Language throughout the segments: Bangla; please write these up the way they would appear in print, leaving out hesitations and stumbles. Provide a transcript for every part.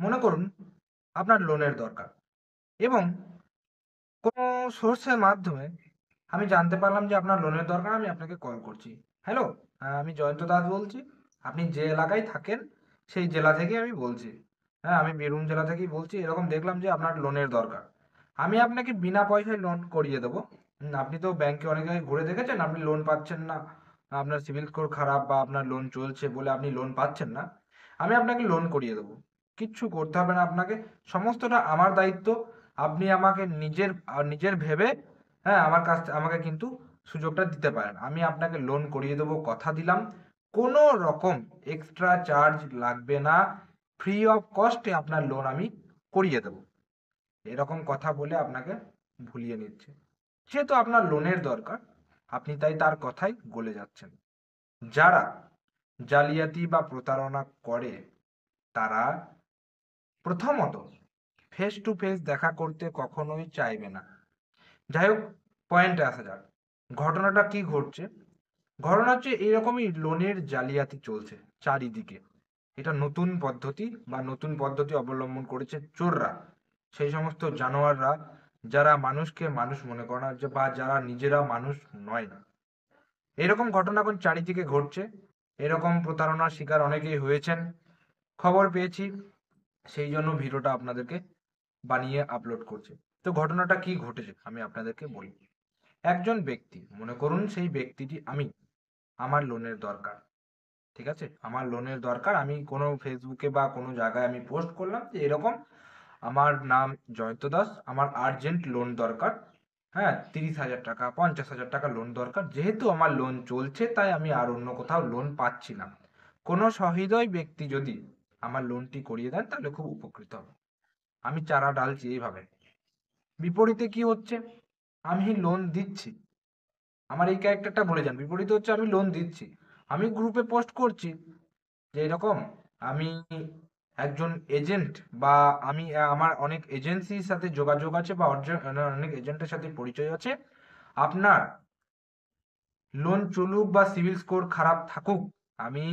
মনে করুন আপনার লোনের দরকার এবং কোনো সোর্সের মাধ্যমে আমি জানতে পারলাম যে আপনার লোনের দরকার, আমি আপনাকে কল করছি। হ্যালো, আমি জয়ন্ত দাস বলছি। আপনি যে এলাকায় থাকেন সেই জেলা থেকেই আমি বলছি। হ্যাঁ, আমি বীরভূম জেলা থেকেই বলছি। এরকম দেখলাম যে আপনার লোনের দরকার। আমি আপনাকে বিনা পয়সায় লোন করিয়ে দেবো। আপনি তো ব্যাংকে অনেক জায়গায় ঘুরে দেখেছেন, আপনি লোন পাচ্ছেন না। আপনার সিবিল স্কোর খারাপ বা আপনার লোন চলছে বলে আপনি লোন পাচ্ছেন না। আমি আপনাকে লোন করিয়ে দেবো। কিচ্ছু করতে হবে না আপনাকে। সমস্তটা আমার দায়িত্ব। আপনি আমাকে নিজের ভেবে, হ্যাঁ, আমাকে কিন্তু সুযোগটা দিতে পারেন। আমি আপনাকে লোন করিয়ে দেবো, কথা দিলাম। কোনো রকম এক্সট্রা চার্জ লাগবে না। ফ্রি অফ কস্টে আপনার লোন আমি করিয়ে দেবো। এরকম কথা বলে আপনাকে ভুলিয়ে নিচ্ছে। যেহেতু আপনার লোনের দরকার, আপনি তাই তার কথাই গলে যাচ্ছেন। যারা জালিয়াতি বা প্রতারণা করে তারা প্রথমত ফেস টু ফেস দেখা করতে কখনোই চাইবে না। যাই হোক, পয়েন্টে আসা যাক। ঘটনাটা কি ঘটছে? ঘটনা হচ্ছে এইরকমই, লোনের জালিয়াতি চলছে চারিদিকে। এটা নতুন পদ্ধতি বা নতুন পদ্ধতি অবলম্বন করেছে চোররা, সেই সমস্ত জানোয়াররা যারা মানুষকে মানুষ মনে করে না, বা যারা নিজেরা মানুষ নয় না। এরকম ঘটনা এখন চারিদিকে ঘটছে। এরকম প্রতারণার শিকার অনেকেই হয়েছেন, খবর পেয়েছি। সেই জন্য ভিডিওটা আপনাদেরকে বানিয়ে আপলোড করছি। তো ঘটনাটা কি ঘটেছে আমি আপনাদেরকে বলি। একজন ব্যক্তি, মনে করুন সেই ব্যক্তিটি আমি। আমার লোনের দরকার, ঠিক আছে? আমার লোনের দরকার। আমি কোনো ফেসবুকে বা কোনো জায়গায় আমি পোস্ট করলাম যে এরকম, আমার নাম জয়ন্ত দাস, আমার আর্জেন্ট লোন দরকার। হ্যাঁ, 30,000 টাকা, 50,000 টাকা লোন দরকার। যেহেতু আমার লোন চলছে তাই আমি আর অন্য কোথাও লোন পাচ্ছি না। কোনো সহৃদয় ব্যক্তি যদি আমার লোনটি করিয়ে দেন তাহলে খুব উপকৃত হব। আমি চারা ঢালছি এইভাবে। বিপরীতে কি হচ্ছে? আমি লোন দিচ্ছি। আমার এই ক্যারেক্টারটা ভুলে যান। বিপরীতে হচ্ছে আমি লোন দিচ্ছি। আমি গ্রুপে পোস্ট করছি যে এরকম আমি একজন এজেন্ট, বা আমার অনেক এজেন্সির সাথে যোগাযোগ আছে, বা অনেক এজেন্টের সাথে পরিচয় আছে। আপনার লোন চলুক বা সিভিল স্কোর খারাপ থাকুক, আমি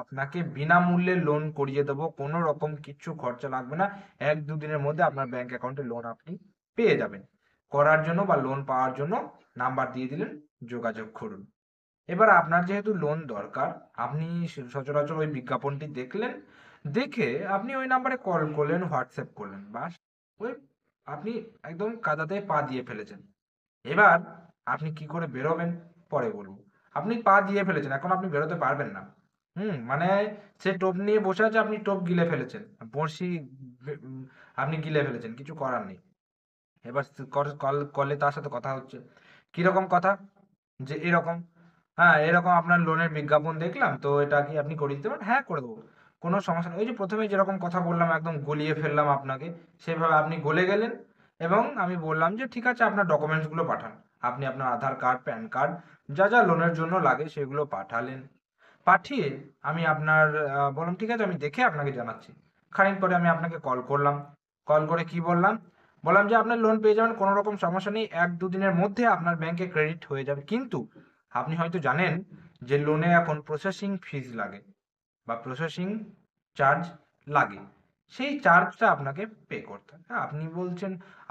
আপনাকে বিনামূল্যে লোন করিয়ে দেবো। কোনো রকম কিচ্ছু খরচা লাগবে না। 1-2 দিনের মধ্যে আপনার ব্যাংক অ্যাকাউন্টে লোন আপনি পেয়ে যাবেন। করার জন্য বা লোন পাওয়ার জন্য নাম্বার দিয়ে দিলেন, যোগাযোগ করুন। এবার আপনার যেহেতু লোন দরকার, আপনি সচরাচর ওই বিজ্ঞাপনটি দেখলেন, দেখে আপনি ওই নাম্বারে কল করলেন, হোয়াটসঅ্যাপ করলেন, বাস। ওই আপনি একদম কাদাতে পা দিয়ে ফেলেছেন। এবার আপনি কি করে বেরোবেন পরে বলবো। আপনি পা দিয়ে ফেলেছেন, এখন আপনি বেরোতে পারবেন না। মানে সে টোপ নিয়ে বসে আছে, আপনি টোপ গিলে ফেলেছেন, বড়শি উম, আপনি গিলে ফেলেছেন, কিছু করার নেই। এবার কলে তার সাথে কথা হচ্ছে। কিরকম কথা? যে এরকম, হ্যাঁ, এরকম আপনার লোনের বিজ্ঞাপন দেখলাম, তো এটা কি আপনি করে দিতে পারেন? হ্যাঁ, করে দেবো। কোনো সমস্যা নেই। ওই যে প্রথমে যেরকম কথা বললাম, একদম গলিয়ে ফেললাম আপনাকে, সেভাবে আপনি গলে গেলেন। এবং আমি বললাম যে ঠিক আছে, আপনার ডকুমেন্টসগুলো পাঠান। আপনি আপনার আধার কার্ড, প্যান কার্ড, যা যা লোনের জন্য লাগে সেগুলো পাঠালেন। পাঠিয়ে আমি আপনার বললাম ঠিক আছে, আমি দেখে আপনাকে জানাচ্ছি। খানিক পরে আমি আপনাকে কল করলাম। কল করে কি বললাম? বললাম যে আপনার লোন পেয়ে যাবেন, কোনো রকম সমস্যা নেই। 1-2 দিনের মধ্যে আপনার ব্যাংকে ক্রেডিট হয়ে যাবে। কিন্তু আপনি হয়তো জানেন যে লোনে এখন প্রসেসিং ফিজ লাগে বা প্রসেসিং চার্জ লাগে। সেই চার্জটা আপনাকে পে করতে হবে। হ্যাঁ,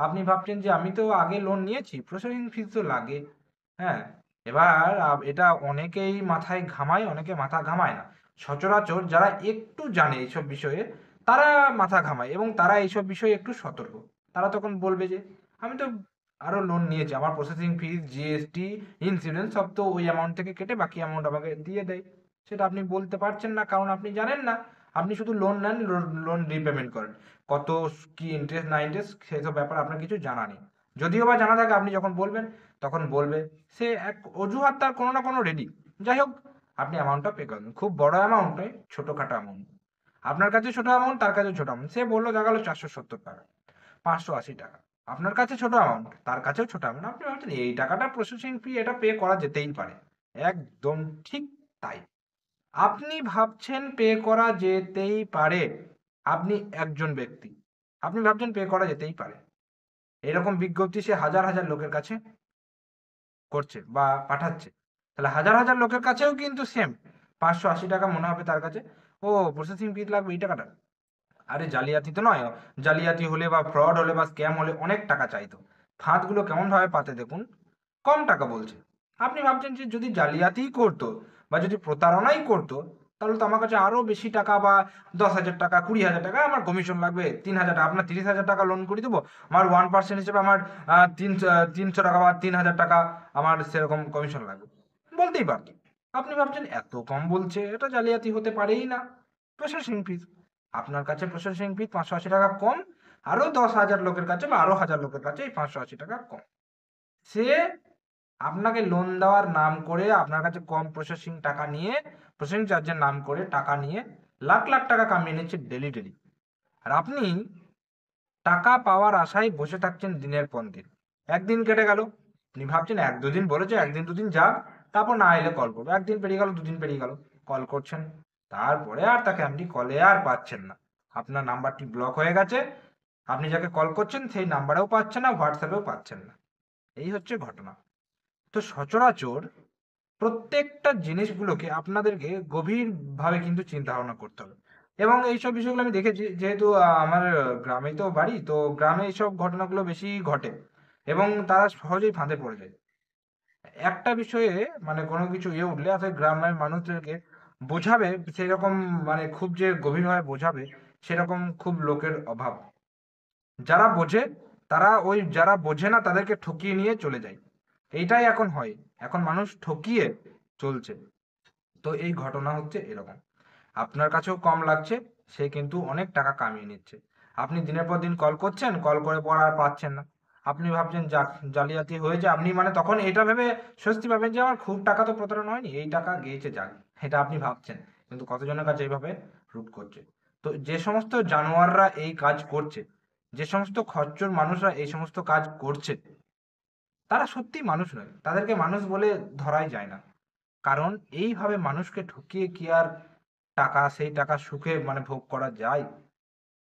আপনি ভাবছেন যে আমি তো আগে লোন নিয়েছি, প্রসেসিং ফিজ তো লাগে। হ্যাঁ, এবার এটা অনেকেই মাথায় ঘামায়, অনেকে মাথা ঘামায় না। সচরাচর যারা একটু জানে এইসব বিষয়ে তারা মাথা ঘামায়, এবং তারা এইসব বিষয়ে একটু সতর্ক। তারা তখন বলবে যে আমি তো আরো লোন নিয়েছি, আমার প্রসেসিং ফিজ, জিএসটি, ইন্স্যুরেন্স সব তো ওই অ্যামাউন্ট থেকে কেটে বাকি অ্যামাউন্ট আমাকে দিয়ে দেয়। সেটা আপনি বলতে পারছেন না, কারণ আপনি জানেন না। আপনি শুধু লোন নেন, লোন রিপেমেন্ট করেন। কত কি ইন্টারেস্ট না ইন্টারেস্ট সেসব ব্যাপার আপনার কিছু জানা নেই। যদিও বা জানা থাকে, আপনি যখন বলবেন তখন বলবে সে এক অজুহাত তার কোনো না কোনো রেডি। যাই হোক, আপনি অ্যামাউন্টটা পে করবেন। খুব বড় অ্যামাউন্ট নয়, ছোটখাটো অ্যামাউন্ট। আপনার কাছে ছোট অ্যামাউন্ট, তার কাছে ছোট অ্যামাউন্ট। সে বললো দেখা গেলো 470 টাকা, 580 টাকা। আপনার কাছে ছোট অ্যামাউন্ট, তার কাছেও ছোট অ্যামাউন্ট। আপনি ভাবছেন এই টাকাটা প্রসেসিং ফি, এটা পে করা যেতেই পারে। একদম ঠিক তাই। আপনি ভাবছেন পে করা যেতেই পারে। আপনি একজন ব্যক্তি, আপনি ভাবছেন পে করা যেতেই পারে। এরকম বিজ্ঞপ্তি সে হাজার হাজার লোকের কাছে করছে বা পাঠাচ্ছে। তাহলে হাজার হাজার লোকের কাছেও কিন্তু সেম 580 টাকা মনে হবে তার কাছে। ও, প্রসেসিং ফিস লাগবে এই টাকাটা। আরে জালিয়াতি তো নয়, জালিয়াতি হলে বা ফ্রড হলে বা স্ক্যাম হলে অনেক টাকা চাইতো। ফাঁদগুলো কেমন ভাবে পাতে দেখুন, কম টাকা বলছে। আপনি ভাবছেন যে যদি জালিয়াতিই করতো বা যদি প্রতারণাই করতো, তাহলে তো আমার কাছে আরো বেশি টাকা বা 10,000 টাকা 20,000 টাকা আমার কমিশন লাগবে, 3,000 টাকা, আপনার 30,000 টাকা লোন করে দেবো, আমার 1% হিসেবে আমার 300 টাকা বা 3,000 টাকা আমার সেরকম কমিশন লাগবে, বলতেই পারতো। আপনি ভাবছেন এত কম বলছে, এটা জালিয়াতি হতে পারেই না। প্রসেসিং ফিস, আপনার কাছে প্রসেসিং ফি 580 টাকা কম, আরো 10,000 লোকের কাছে বা আরো 1,000 লোকের কাছে এই 580 টাকা কম। সে আপনাকে লোন দেওয়ার নাম করে আপনার কাছে কম প্রসেসিং টাকা নিয়ে, প্রসেসিং চার্জের নাম করে টাকা নিয়ে লাখ লাখ টাকা কামিয়ে নিচ্ছে ডেলি ডেলি। আর আপনি টাকা পাওয়ার আশায় বসে থাকছেন দিনের পর দিন। একদিন কেটে গেল, আপনি ভাবছেন 1-2 দিন বলেছে, 1-2 দিন যাক, তারপর না এলে কল করবো। একদিন পেরিয়ে গেল, 2 দিন পেরিয়ে গেল, কল করছেন, তারপরে আর তাকে আপনি কলে আর পাচ্ছেন না। আপনার নাম্বারটি ব্লক হয়ে গেছে, আপনি যাকে কল করছেন সেই নাম্বারেও পাচ্ছেন না, হোয়াটসঅ্যাপেও পাচ্ছেন না। এই হচ্ছে ঘটনা। তো সচরাচর প্রত্যেকটা জিনিসগুলোকে আপনাদেরকে গভীরভাবে কিন্তু চিন্তা ভাবনা করতে হবে। এবং এইসব বিষয়গুলো আমি দেখেছি, যেহেতু আমার গ্রামেই তো বাড়ি, তো গ্রামে এইসব ঘটনাগুলো বেশি ঘটে এবং তারা সহজেই ফাঁদে পড়ে যায়। একটা বিষয়ে মানে কোনো কিছু উঠলে আসলে গ্রামের মানুষদেরকে বোঝাবে সেরকম, মানে খুব যে গভীরভাবে বোঝাবে সেরকম খুব লোকের অভাব। যারা বোঝে তারা ওই, যারা বোঝে না তাদেরকে ঠকিয়ে নিয়ে চলে যায়। এইটাই এখন হয়, এখন মানুষ ঠকিয়ে চলছে। তো এই ঘটনা হচ্ছে এরকম, আপনার কাছেও কম লাগছে, সে কিন্তু অনেক টাকা কামিয়ে নিচ্ছে। আপনি দিনের পর দিন কল করছেন, কল করে পর আর পাচ্ছেন না। আপনি ভাবছেন যাক জালিয়াতি হয়েছে, আপনি মানে তখন এটা ভেবে স্বস্তি পাবেন যে আমার খুব টাকা তো প্রতারণা হয়নি, এই টাকা গিয়েছে যাক, এটা আপনি ভাবছেন। কিন্তু কতজনের কাছে এইভাবে রুট করছে। তো যে সমস্ত জানোয়াররা এই কাজ করছে, যে সমস্ত খচ্চর মানুষরা এই সমস্ত কাজ করছে, তারা সত্যি মানুষ নয়, তাদেরকে মানুষ বলে ধরাই যায় না। কারণ এইভাবে মানুষকে ঠকিয়ে কি আর টাকা, সেই টাকা সুখে মানে ভোগ করা যায়?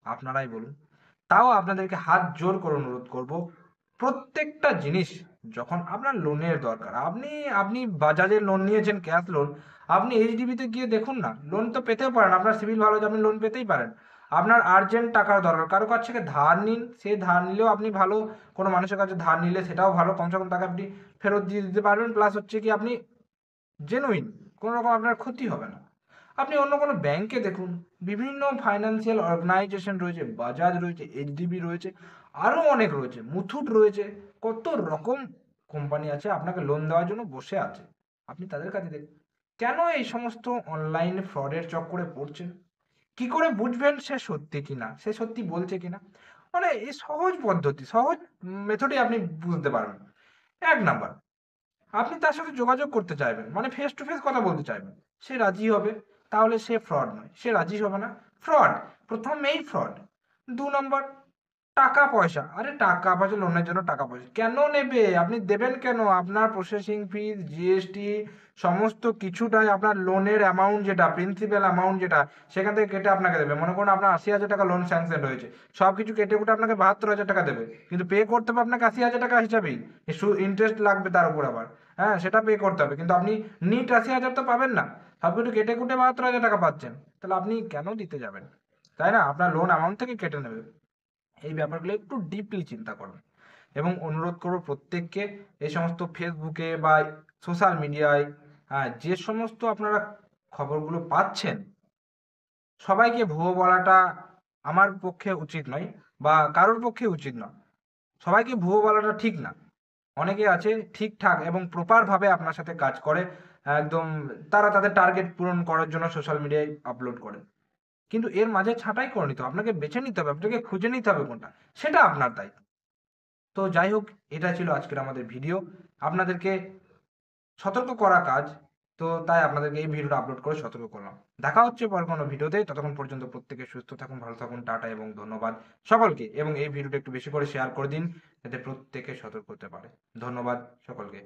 আপনারাই বলুন। তাও আপনাদেরকে হাত জোর করে অনুরোধ করব, প্রত্যেকটা জিনিস যখন আপনার লোনের দরকার, আপনি আপনি বাজাজের লোন নিয়েছেন, ক্যাশ লোন, আপনি এইচডিবিতে গিয়ে দেখুন না, লোন তো পেতেও পারেন, আপনার সিবিল ভালো আছে, আপনি লোন পেতেই পারেন। আপনার আর্জেন্ট টাকার দরকার, কারো কাছ থেকে ধার নিন, সেই ধার নিলেও আপনি ভালো, কোনো মানুষের কাছে ধার নিলে সেটাও ভালো, কমসে কম টাকা আপনি ফেরত দিয়ে দিতে পারবেন, প্লাস হচ্ছে কি আপনি জেনুইন, কোনো রকম আপনার ক্ষতি হবে না। আপনি অন্য কোনো ব্যাংকে দেখুন, বিভিন্ন ফাইন্যান্সিয়াল অর্গানাইজেশন রয়েছে, বাজাজ রয়েছে, এইচডিবি রয়েছে, আরও অনেক রয়েছে, মুথুট রয়েছে, কত রকম কোম্পানি আছে আপনাকে লোন দেওয়ার জন্য বসে আছে। আপনি তাদের কাছে দেখুন। কেন এই সমস্ত অনলাইন ফ্রডের চক্করে পড়ছেন? কি করে বুঝবেন সে সত্যি কিনা, সে সত্যি বলছে কিনা? মানে এই সহজ পদ্ধতি, সহজ মেথডে আপনি বুঝতে পারবেন। 1 নাম্বার, আপনি তার সাথে যোগাযোগ করতে চাইবেন, মানে ফেস টু ফেস কথা বলতে চাইবেন, সে রাজি হবে, তাহলে সে ফ্রড নয়। সে রাজি হবে না, ফ্রড। প্রথমেই ফ্রড। 2 নম্বর, টাকা পয়সা, আরে টাকা পয়সা, লোনের জন্য টাকা পয়সা কেন নেবে, আপনি দেবেন কেন? আপনার প্রসেসিং ফিস, জিএসটি, সমস্ত কিছুটাই আপনার লোনের অ্যামাউন্ট, যেটা প্রিন্সিপাল অ্যামাউন্ট যেটা, সেখান থেকে কেটে আপনাকে দেবে। মনে করুন আপনার 80,000 টাকা লোন স্যাংশন হয়েছে, সবকিছু কেটে কুটে আপনাকে 72,000 টাকা দেবে, কিন্তু পে করতে হবে আপনাকে 80,000 টাকা হিসাবেই, ইন্টারেস্ট লাগবে তার উপর আবার। হ্যাঁ, সেটা পে করতে হবে, কিন্তু আপনি নিট 80,000 তো পাবেন না, সবকিছু কেটে কুটে 72,000 টাকা পাচ্ছেন, তাহলে আপনি কেন দিতে যাবেন? তাই না? আপনার লোন অ্যামাউন্ট থেকে কেটে নেবে। এই ব্যাপারগুলো একটু ডিপলি চিন্তা করুন। এবং অনুরোধ করব প্রত্যেককে, এই সমস্ত ফেসবুকে বা সোশ্যাল মিডিয়ায় যে সমস্ত আপনারা খবরগুলো পাচ্ছেন, সবাইকে ভুয়ো বলাটা আমার পক্ষে উচিত নয়, বা কারোর পক্ষে উচিত নয়। সবাইকে ভুয়ো বলাটা ঠিক না। অনেকে আছে ঠিকঠাক এবং প্রপার ভাবে আপনার সাথে কাজ করে, একদম তারা তাদের টার্গেট পূরণ করার জন্য সোশ্যাল মিডিয়ায় আপলোড করে। কিন্তু এর মাঝে ছাঁটাই করে নিতে হবে, আপনাকে বেছে নিতে হবে, আপনাকে খুঁজে নিতে হবে কোনটা, সেটা আপনার দায়িত্ব। তো যাই হোক, এটা ছিল আজকের আমাদের ভিডিও, আপনাদেরকে সতর্ক করা কাজ। তো তাই আপনাদেরকে এই ভিডিওটা আপলোড করে সতর্ক করলাম। দেখা হচ্ছে পরে কোনো ভিডিওতে, ততক্ষণ পর্যন্ত প্রত্যেকে সুস্থ থাকুন, ভালো থাকুন, টাটা এবং ধন্যবাদ সকলকে। এবং এই ভিডিওটা একটু বেশি করে শেয়ার করে দিন, যাতে প্রত্যেকে সতর্ক হতে পারে। ধন্যবাদ সকলকে।